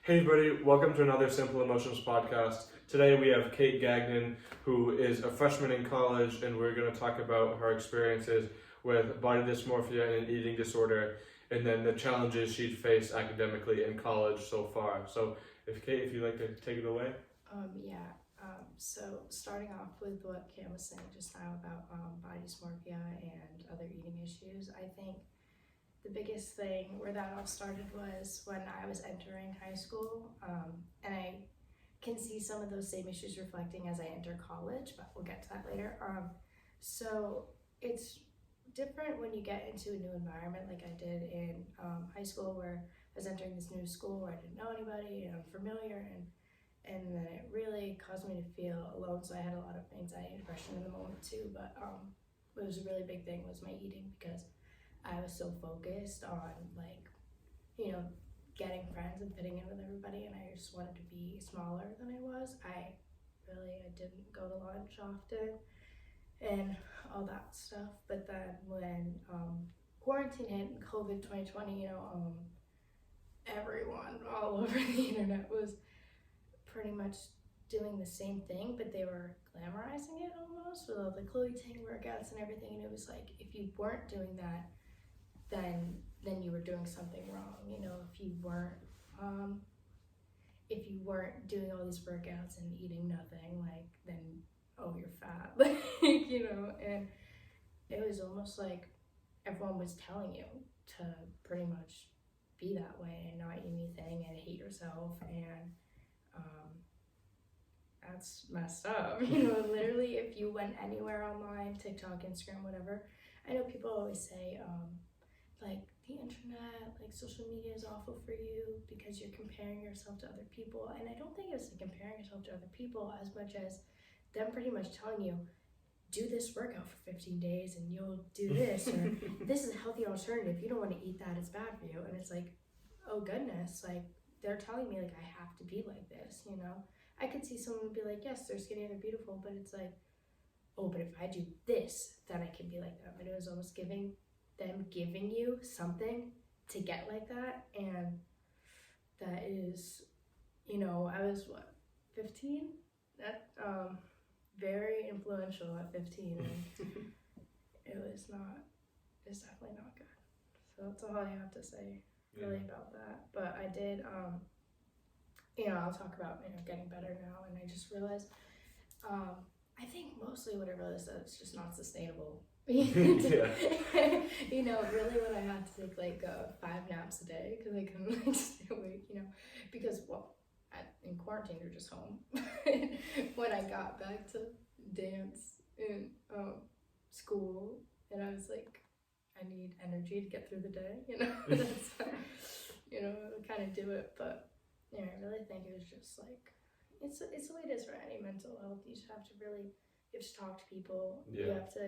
Hey everybody, welcome to another Simple Emotions podcast. Today we have Kate Gagnon, who is a freshman in college, and we're going to talk about her experiences with body dysmorphia and an eating disorder, and then the challenges she'd faced academically in college so far. So, Kate, if you'd like to take it away. So starting off with what Cam was saying just now about body dysmorphia and other eating issues, I think the biggest thing where that all started was when I was entering high school, and I can see some of those same issues reflecting as I enter college, but we'll get to that later. So it's different when you get into a new environment like I did in high school, where I was entering this new school where I didn't know anybody and unfamiliar, and then it really caused me to feel alone. So I had a lot of anxiety and depression in the moment too, but what was a really big thing was my eating, because I was so focused on getting friends and fitting in with everybody, and I just wanted to be smaller than I was. I didn't go to lunch often and all that stuff. But then when quarantine hit and COVID 2020, everyone all over the internet was pretty much doing the same thing, but they were glamorizing it almost with all the Chloe Ting workouts and everything. And it was like, if you weren't doing that, then you were doing something wrong. If you weren't doing all these workouts and eating nothing, then you're fat. And it was almost like everyone was telling you to pretty much be that way and not eat anything and hate yourself, and that's messed up. Literally, if you went anywhere online, TikTok, Instagram, whatever, I know people always say the internet, social media is awful for you because you're comparing yourself to other people. And I don't think it's comparing yourself to other people as much as them pretty much telling you, do this workout for 15 days and you'll do this, or this is a healthy alternative. You don't want to eat that, it's bad for you. And it's like, oh goodness, they're telling me I have to be like this. I could see someone be like, yes, they're skinny and they're beautiful, but it's like, oh, but if I do this, then I can be like them. And it was almost giving you something to get like that. And that is, I was 15? That very influential at 15, and it's definitely not good. So that's all I have to say really about that. But I did I'll talk about getting better now, and I just realized I think mostly what I realized that it's just not sustainable. Really when I had to take 5 naps a day because I couldn't stay awake, because in quarantine you're just home. When I got back to dance in school, and I was like, I need energy to get through the day, that's kind of do it. But I really think it was just it's the way it is for any mental health. You just have to talk to people. You have to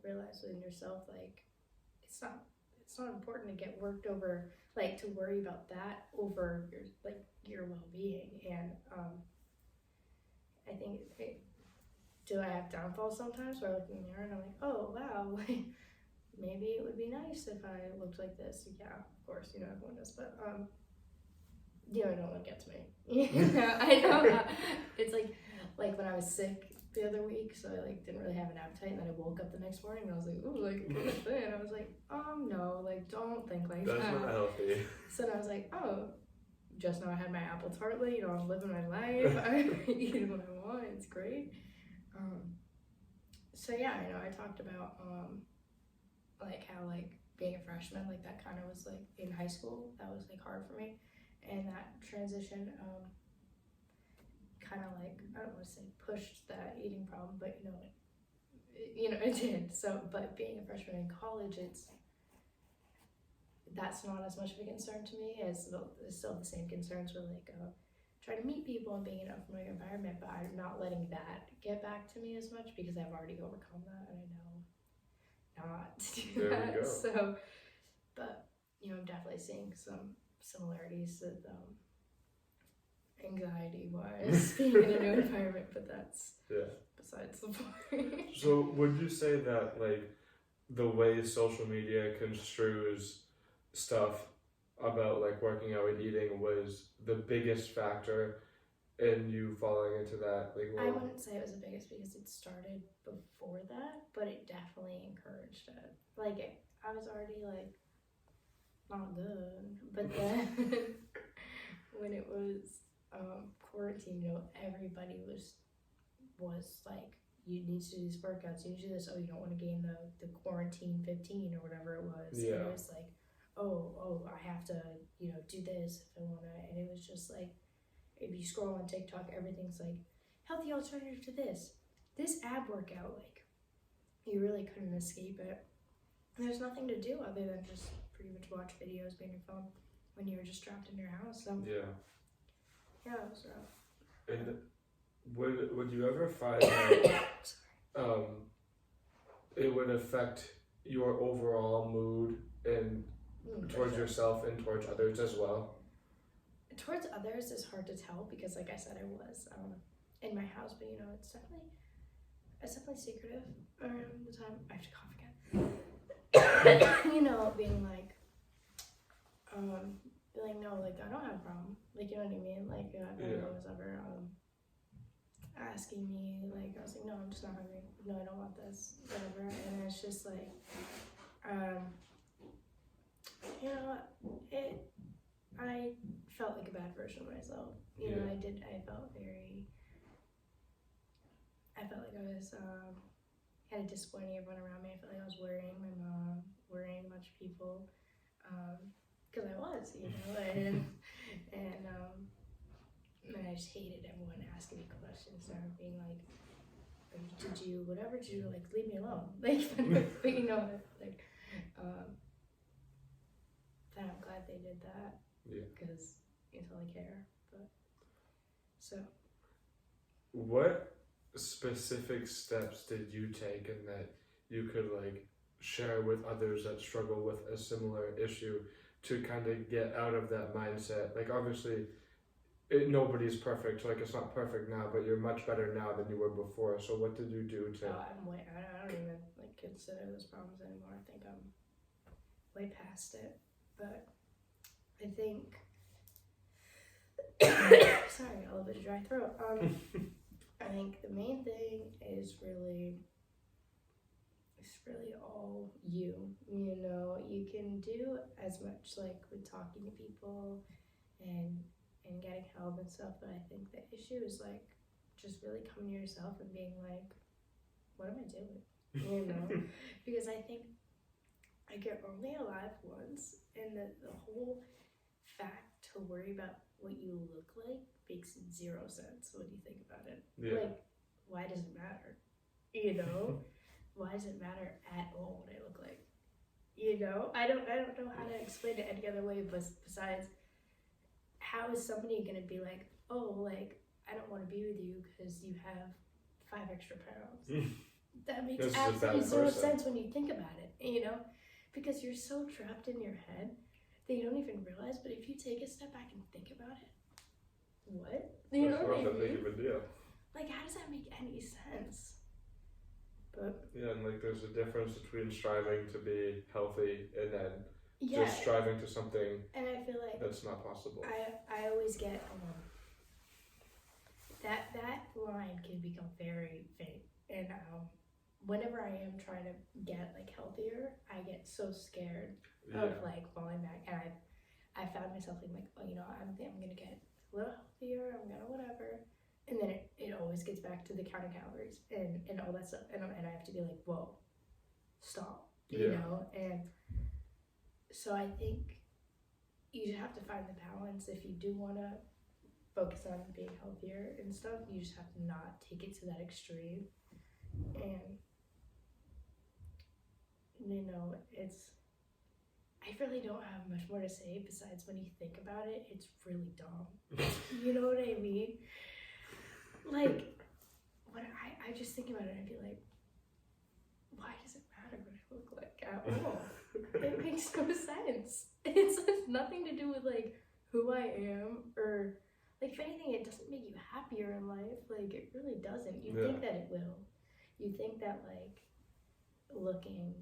realize within yourself it's not important to get worked over, to worry about that over your well-being. And I think do I have downfalls sometimes where I look in the mirror and I'm like, oh wow, maybe it would be nice if I looked like this. Yeah, of course, everyone does, but no one gets me. I know. It's like when I was sick the other week, so I didn't really have an appetite, and then I woke up the next morning and I was like, ooh, a good thing. And I was like, no, don't think like That's that. not healthy. So then I was like, oh, just now I had my apple tartlet, I'm living my life. I'm eating what I want, it's great. So yeah, I talked about how being a freshman, that kind of was in high school, that was hard for me. And that transition kind of I don't want to say pushed that eating problem, but it did. So, but being a freshman in college, that's not as much of a concern to me as still the same concerns with trying to meet people and being in an unfamiliar environment, but I'm not letting that get back to me as much because I've already overcome that, and I know not to do there that. We go. So, but I'm definitely seeing some similarities with anxiety wise being in a new environment, but that's besides the point. So would you say that the way social media construes stuff about like working out and eating was the biggest factor in you falling into that? Like, I well, wouldn't say it was the biggest because it started before that, but it definitely encouraged it. Like, I was already like not good, but then when it was quarantine, you know, everybody was like, you need to do these workouts, you need to do this. Oh, you don't want to gain the quarantine 15 or whatever it was. Yeah. And it was like, oh, I have to, you know, do this if I want to. And it was just like, if you scroll on TikTok, everything's like healthy alternative to this ab workout. Like, you really couldn't escape it. And there's nothing to do other than just pretty much watch videos on your phone when you were just trapped in your house. So yeah. yeah, it was rough. And would you ever find that it would affect your overall mood and towards yourself and towards others as well? Towards others is hard to tell because, like I said, I was in my house, but you know, it's definitely secretive around the time. I have to cough again. You know, being like, no, like I don't have a problem. Like, you know what I mean? Like, no one was ever asking me. Like, I was like, no, I'm just not hungry. No, I don't want this. Whatever. And it's just like, you know, I felt like a bad version of myself. You know, I felt like I was kind of disappointing everyone around me. I felt like I was worrying my mom, worrying a bunch of people, because I was, you know, and I just hated everyone asking me questions or being like, did you like leave me alone, like, you know, like, and I'm glad they did that. Yeah. Because it's all I care. But so, what specific steps did you take and that you could like share with others that struggle with a similar issue to kind of get out of that mindset? Like, obviously, nobody's perfect. Like, it's not perfect now, but you're much better now than you were before. So, what did you do to? I don't even like consider those problems anymore. I think I'm way past it. But I think, sorry, a little bit of dry throat. I think the main thing is really all you. You know, you can do as much like with talking to people and getting help and stuff, but I think the issue is like just really coming to yourself and being like, what am I doing? You know, because I think like you're only alive once, and the whole fact to worry about what you look like makes zero sense when you think about it. Yeah. Like, why does it matter? You know, why does it matter at all what I look like? You know, I don't know how to explain it any other way, besides, how is somebody gonna be like, oh, like, I don't want to be with you because you have 5 extra pounds? That makes absolutely zero sense when you think about it, you know, because you're so trapped in your head that you don't even realize. But if you take a step back and think about it, what? You know what I mean? That's not that big of a deal. Like, how does that make any sense? But yeah, and like there's a difference between striving to be healthy and then just striving to something, and I feel like that's not possible. I always get that line can become very vague, and whenever I am trying to get like healthier, I get so scared of like falling back, and I found myself being like, oh, you know, I'm gonna get a little healthier, I'm gonna whatever, and then it always gets back to the counting calories and all that stuff, and I have to be like, whoa, stop, you know. And so I think you just have to find the balance. If you do want to focus on being healthier and stuff, you just have to not take it to that extreme. And you know, I really don't have much more to say besides, when you think about it, it's really dumb. You know what I mean? Like, when I just think about it, I'd be like, why does it matter what I look like at all? It makes no sense. It has nothing to do with like who I am, or like, if anything, it doesn't make you happier in life. Like, it really doesn't. You think that it will. You think that like looking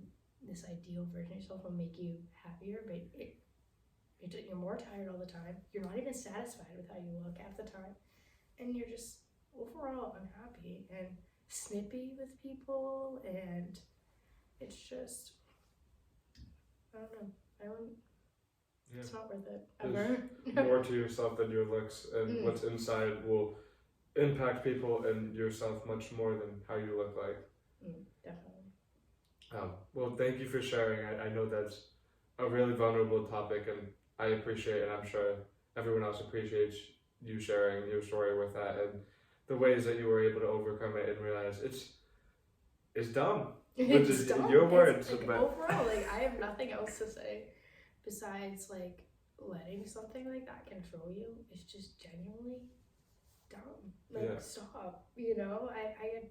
this ideal version of yourself will make you happier, but you're more tired all the time. You're not even satisfied with how you look half the time. And you're just overall unhappy and snippy with people, and it's just, I don't know. It's not worth it ever. There's more to yourself than your looks, and what's inside will impact people and yourself much more than how you look like. Definitely. Well, thank you for sharing. I know that's a really vulnerable topic, and I appreciate, and I'm sure everyone else appreciates you sharing your story with that, and the ways that you were able to overcome it and realize it's dumb. Which is dumb. Your words. Like, but overall, like, I have nothing else to say besides, like, letting something like that control you is just genuinely dumb. Like, stop. You know,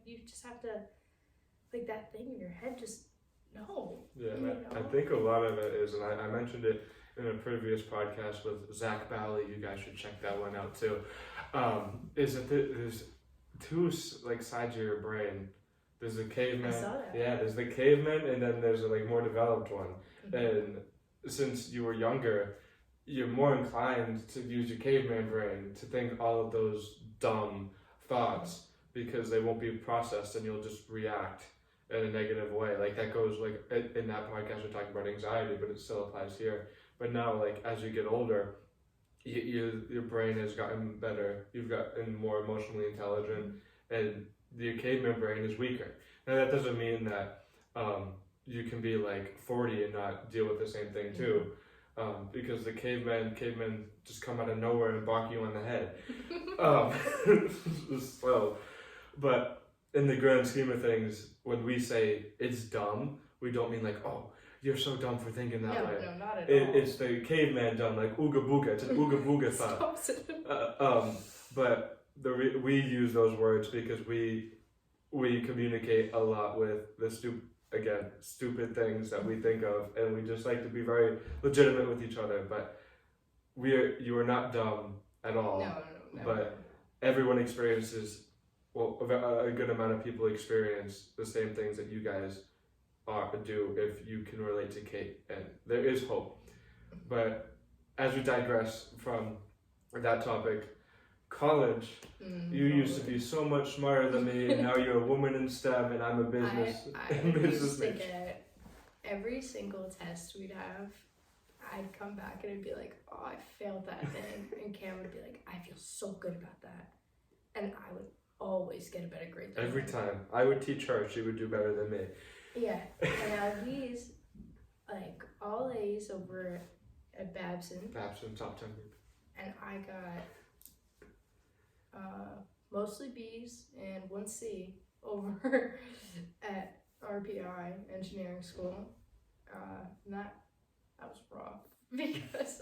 you just have to, like, that thing in your head, just no. Yeah, I think a lot of it is, and I mentioned it in a previous podcast with Zach Bally. You guys should check that one out too. Is that there's two like sides of your brain. There's the caveman. I saw that. Yeah, there's the caveman, and then there's a like more developed one. And since you were younger, you're more inclined to use your caveman brain to think all of those dumb thoughts because they won't be processed, and you'll just react in a negative way. Like that goes like in that podcast we're talking about anxiety, but it still applies here. But now, like as you get older, your brain has gotten better. You've gotten more emotionally intelligent, and your caveman brain is weaker. Now that doesn't mean that you can be like 40 and not deal with the same thing too, because the cavemen just come out of nowhere and bonk you on the head. So, but in the grand scheme of things, when we say it's dumb, we don't mean like, oh, you're so dumb for thinking that way. No, not at all. It's the caveman dumb, like ooga booga. It's an ooga booga thought. But we use those words because we communicate a lot with the stupid things that we think of, and we just like to be very legitimate with each other. But you are not dumb at all. No. But everyone experiences. Well, a good amount of people experience the same things that you guys do if you can relate to Kate, and there is hope. But as we digress from that topic, college, you used to be so much smarter than me, and now you're a woman in STEM, and I'm a business used to get every single test we'd have. I'd come back and it'd be like, oh, I failed that thing, and Cam would be like, I feel so good about that, and I would always get a better grade than every her. time. I would teach her, she would do better than me. Yeah, and he's like all A's over at Babson. Babson, top 10 group. And I got mostly B's and 1 C over at RPI Engineering School. And that was rough because,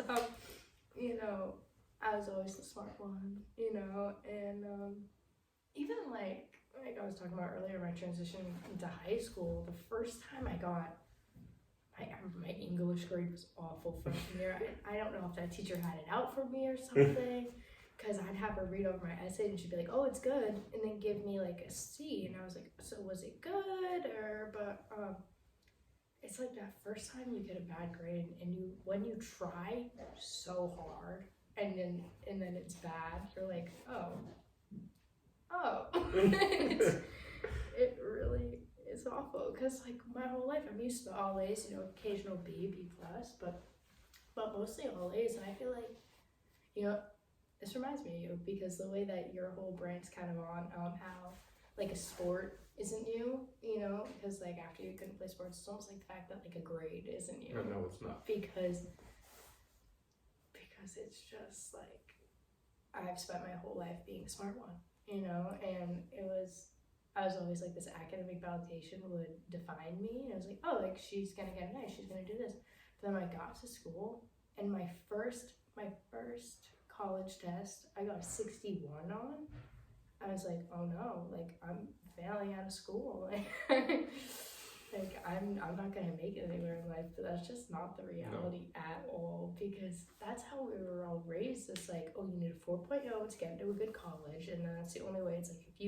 you know, I was always the smart one, you know, and even like I was talking about earlier, my transition into high school, the first time I got my English grade was awful freshman year. I don't know if that teacher had it out for me or something, because I'd have her read over my essay and she'd be like, oh, it's good, and then give me like a C, and I was like, so was it good? But it's like that first time you get a bad grade, and when you try so hard and then it's bad, you're like, oh. It really is awful, because like my whole life I'm used to all A's, you know, occasional B plus, but mostly all A's, and I feel like, you know, this reminds me of you because the way that your whole brain's kind of on how like a sport isn't you, you know, because like after you couldn't play sports, it's almost like the fact that like a grade isn't you. No, it's not. Because it's just like I've spent my whole life being the smart one, you know, and I was always like, this academic validation would define me, and I was like, oh, like she's gonna get an A, she's gonna do this. But then I got to school, and my first college test, I got a 61 on. I was like, oh no, like I'm failing out of school, like I'm not gonna make it anywhere in life. But that's just not the reality at all, because that's how we were all raised. It's like, oh, you need a 4.0 to get into a good college, and then that's the only way. It's like if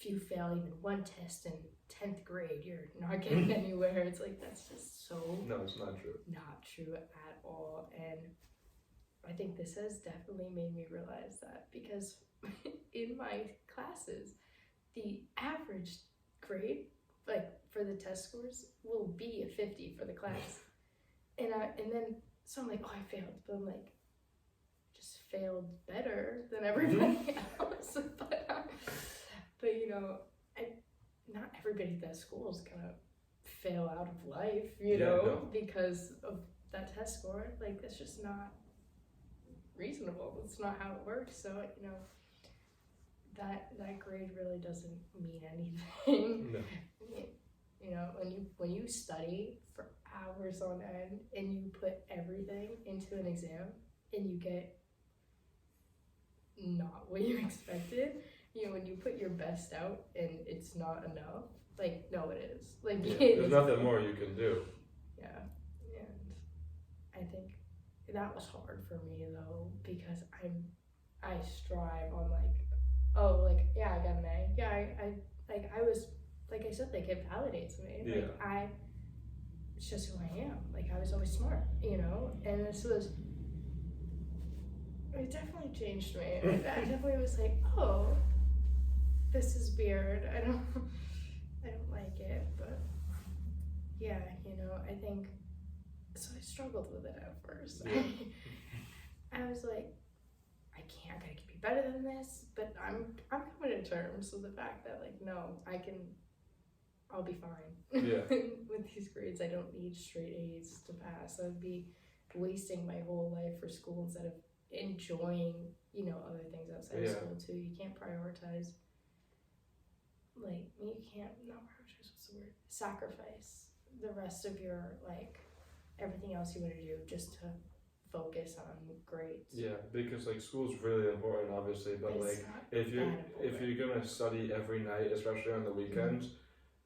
you fail even one test in 10th grade, you're not getting anywhere. It's like, that's just so no, it's not true. Not true at all. And I think this has definitely made me realize that, because in my classes, the average grade, like for the test scores, will be a 50 for the class. And then, so I'm like, oh, I failed. But I'm like, just failed better than everybody else. But you know, not everybody at that school is gonna fail out of life, because of that test score. Like, that's just not reasonable. That's not how it works. So, that grade really doesn't mean anything. No. When you study for hours on end and you put everything into an exam and you get not what you expected, when you put your best out and it's not enough, like, no, it is. Like, there's nothing more you can do. Yeah, and I think that was hard for me though, because I strive on I got an A. Yeah, I was, like I said, like, it validates me. Yeah. Like, it's just who I am. Like, I was always smart, and it definitely changed me. I definitely was like, oh, this is weird. I don't like it, but yeah, I think, so I struggled with it at first. Yeah. I was like, I gotta be better than this, but I'm coming to terms with the fact that, like, no, I'll be fine. Yeah. With these grades, I don't need straight A's to pass. I'd be wasting my whole life for school instead of enjoying, other things outside of school too. You can't prioritize, sacrifice the rest of your, everything else you want to do just to focus on grades. Yeah, because school's really important, obviously, but It's if you're gonna study every night, especially on the weekends,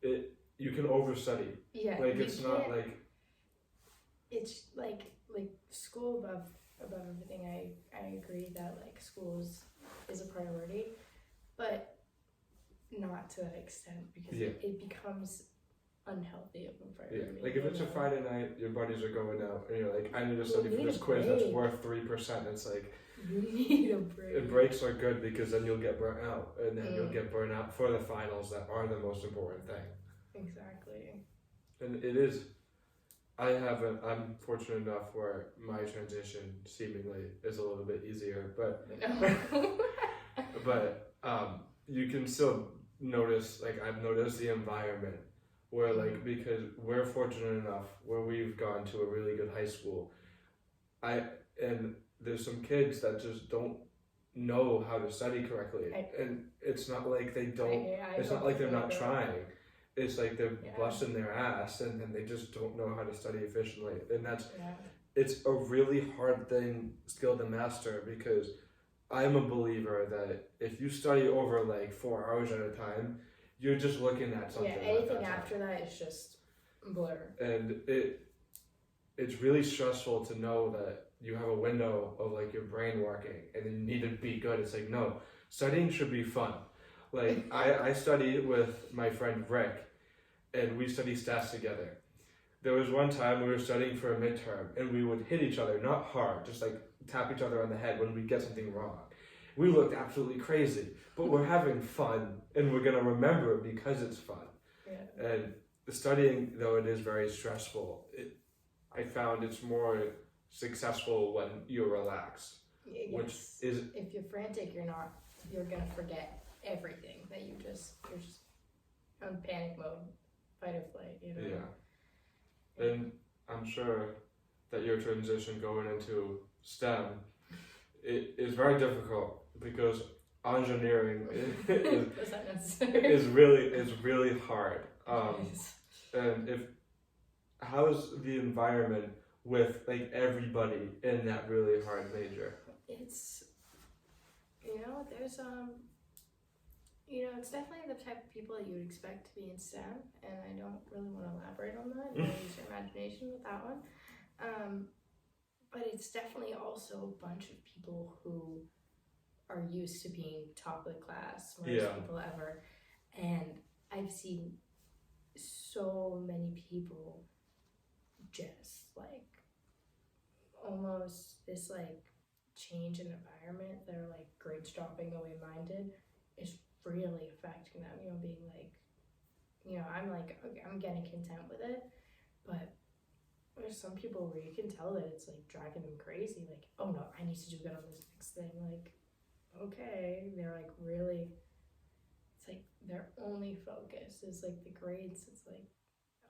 you can overstudy. Yeah, it's not it's like school above everything. I agree that school is a priority, but not to that extent, because it becomes unhealthy of a priority. Yeah, if it's a Friday night, your buddies are going out, and you're like, I need to study for this quiz that's worth 3%. It's like, you need a break. Breaks are good, because then you'll get burnt out, and then you'll get burnt out for the finals that are the most important thing. Exactly. And it is. I'm fortunate enough where my transition seemingly is a little bit easier, but you can still notice, I've noticed the environment where, because we're fortunate enough where we've gone to a really good high school, and there's some kids that just don't know how to study correctly, and it's not like they don't, it's not like they're not trying. It's like they're busting their ass, and then they just don't know how to study efficiently, and it's a really hard skill to master, because I'm a believer that if you study over 4 hours at a time, you're just looking at something. Yeah, anything after that is just blur. And it's really stressful to know that you have a window of your brain working, and you need to be good. It's no, studying should be fun. I study with my friend Rick, and we study stats together. There was one time we were studying for a midterm, and we would hit each other, not hard, just tap each other on the head when we get something wrong. We looked absolutely crazy, but we're having fun, and we're going to remember it because it's fun. Yeah. And the studying, though it is very stressful, I found it's more successful when you're relaxed. Yes. Which is, if you're frantic, you're going to forget everything, that you're just on panic mode, fight or flight, Yeah. And I'm sure that your transition going into STEM is very difficult, because engineering is really hard. And how's the environment with everybody in that really hard major? It's there's it's definitely the type of people that you would expect to be in STEM, and I don't really want to elaborate on that. Use your imagination with that one. But it's definitely also a bunch of people who are used to being top of the class, smartest people ever. And I've seen so many people just almost this change in environment, their like grades dropping the way mine did, is really affecting them. You know, being like, you know, I'm like, okay, I'm getting content with it, but there's some people where you can tell that it's like driving them crazy. Like, oh no, I need to do good on this next thing. Like, okay, they're like really. It's like their only focus is like the grades. It's like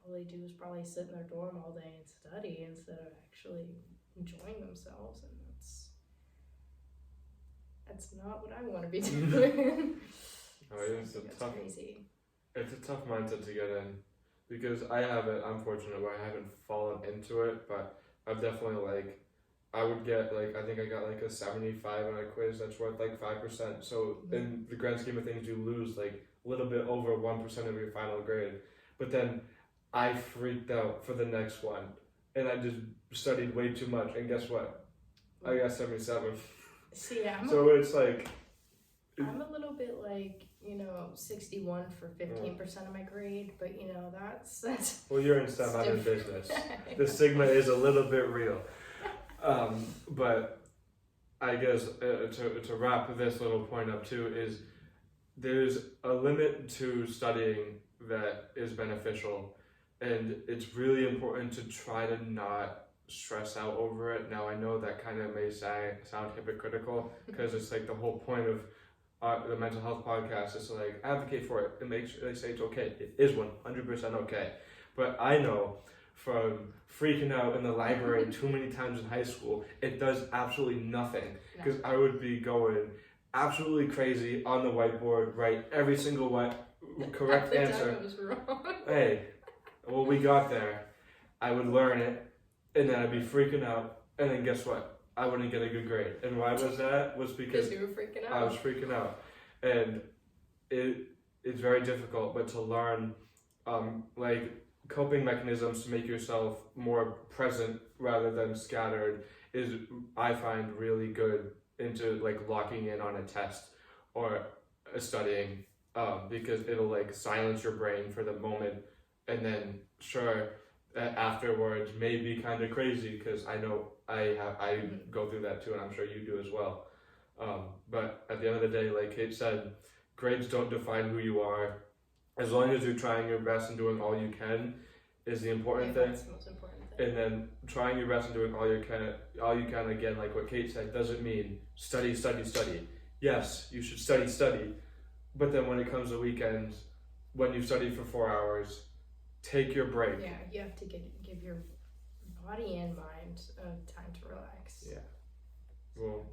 all they do is probably sit in their dorm all day and study instead of actually enjoying themselves, and that's not what I want to be doing. It's Crazy. It's a tough mindset to get in, because I'm fortunate where I haven't fallen into it, but I've definitely I would get I think I got a 75 on a quiz that's worth 5%. So in the grand scheme of things, you lose a little bit over 1% of your final grade. But then I freaked out for the next one, and I just studied way too much. And guess what? I got 77. See, it's I'm a little bit 61 for 15% of my grade, but that's. Well, you're in STEM, I'm in business. The stigma is a little bit real. But I guess to wrap this little point up too is there's a limit to studying that is beneficial, and it's really important to try to not stress out over it. Now I know that kind of may sound hypocritical, because it's the whole point of the mental health podcast is to advocate for it and make sure they say it's okay. It is 100% okay. But I know from freaking out in the library too many times in high school, it does absolutely nothing, because I would be going absolutely crazy on the whiteboard, write every single correct answer. Was wrong. Hey, well, we got there. I would learn it, and then I'd be freaking out, and then guess what? I wouldn't get a good grade. And why was that? Was because you were freaking out. I was freaking out, and it's very difficult. But to learn, coping mechanisms to make yourself more present rather than scattered is, I find, really good into locking in on a test or studying, because it'll silence your brain for the moment, and then afterwards may be kind of crazy, because I know I go through that too, and I'm sure you do as well. But at the end of the day, like Kate said, grades don't define who you are. As long as you're trying your best and doing all you can is the important thing. That's the most important thing. And then trying your best and doing all you can again, like what Kate said, doesn't mean study. Yes, you should study. But then when it comes to weekends, when you've studied for 4 hours, take your break. Yeah, you have to give your body and mind time to relax. Yeah. Well,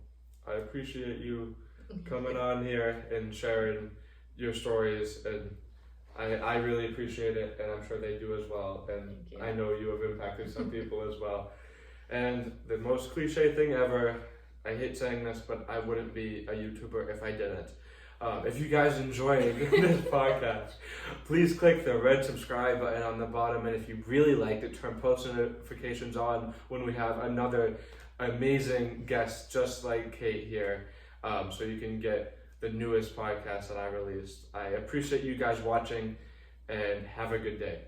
I appreciate you coming on here and sharing your stories, and I really appreciate it, and I'm sure they do as well, and I know you have impacted some people as well. And the most cliche thing ever, I hate saying this, but I wouldn't be a YouTuber if I didn't. If you guys enjoyed this podcast, please click the red subscribe button on the bottom, and if you really liked it, turn post notifications on when we have another amazing guest just like Kate here, so you can get the newest podcast that I released. I appreciate you guys watching, and have a good day.